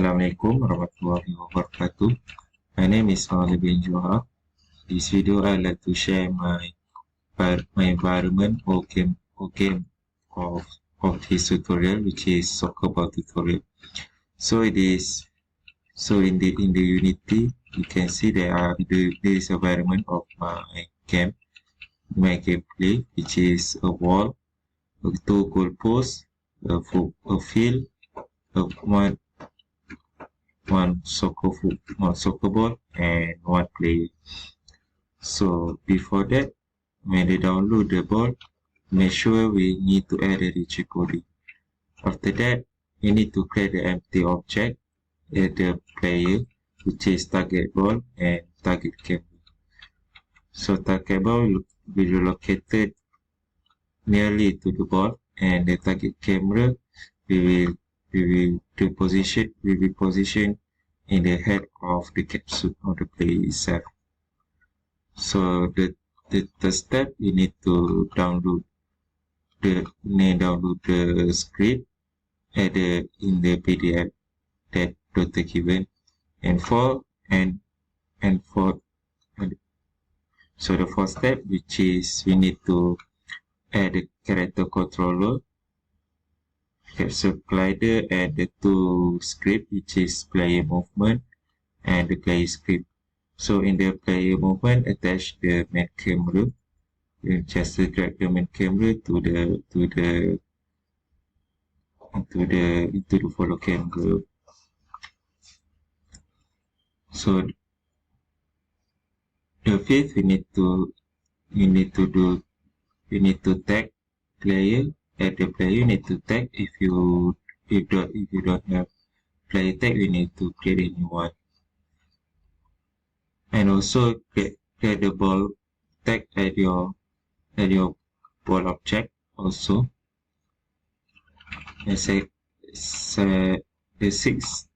Assalamualaikum warahmatullahi wabarakatuh. My name is Halim bin Johar. This video I'd like to share my environment of this tutorial, which is soccer ball tutorial. So it is in the Unity you can see there is environment of my gameplay, which is a wall, two goalposts, a field, one soccer ball, and one player. So before that, when they download the ball, make sure we need to add a region coding. After that, we need to create the empty object at the player, which is target ball and target camera. So target ball will be located nearly to the ball, and the target camera will be positioned in the head of the capsule of the player itself. So the step, you need to download the script in the PDF that Dr. given, so the first step, which is we need to add the character controller, capsule glider, and the two script, which is player movement and the player script. So in the player movement, attach the main camera. You just drag the main camera into the follow camera. So the fifth, we need to tag player. At the player, you need to tag. If you don't have player tag, you need to create a new one. And also create the ball tag at your ball object also. And the sixth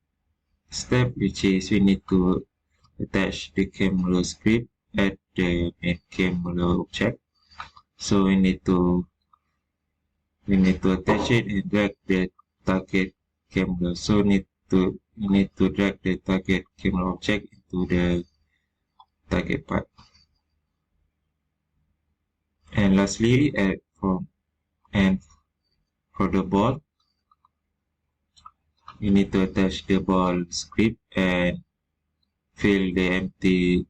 step, which is we need to attach the camera script at the main camera object. So we need to attach it and drag the target camera. So we need to drag the target camera object into the target part. And lastly, for the ball, you need to attach the ball script and fill the empty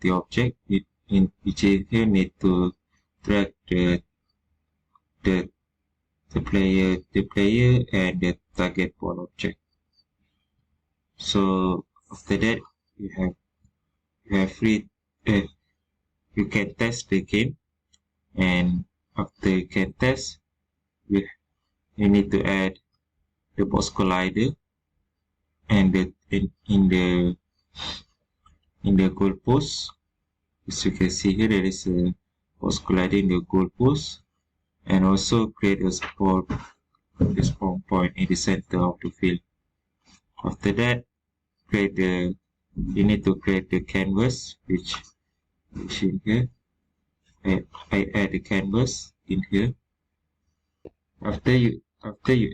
object. Which is you need to drag the player and the target ball object. So after that, you can test the game, and after you can test, you need to add the box collider and in the goalpost. As you can see here, there is a box collider in the goalpost, and also create a spawn point in the center of the field. After that, you need to create the canvas, which in here. I add the canvas in here. After you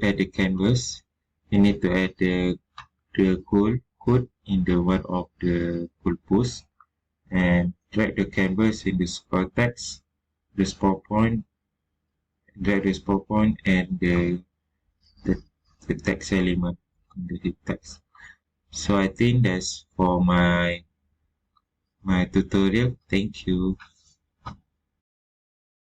add the canvas, you need to add the goal code in the one of the goalpost, and drag the canvas in the square text, the spawn point, and the text element in the hit text. So I think that's for my tutorial. Thank you.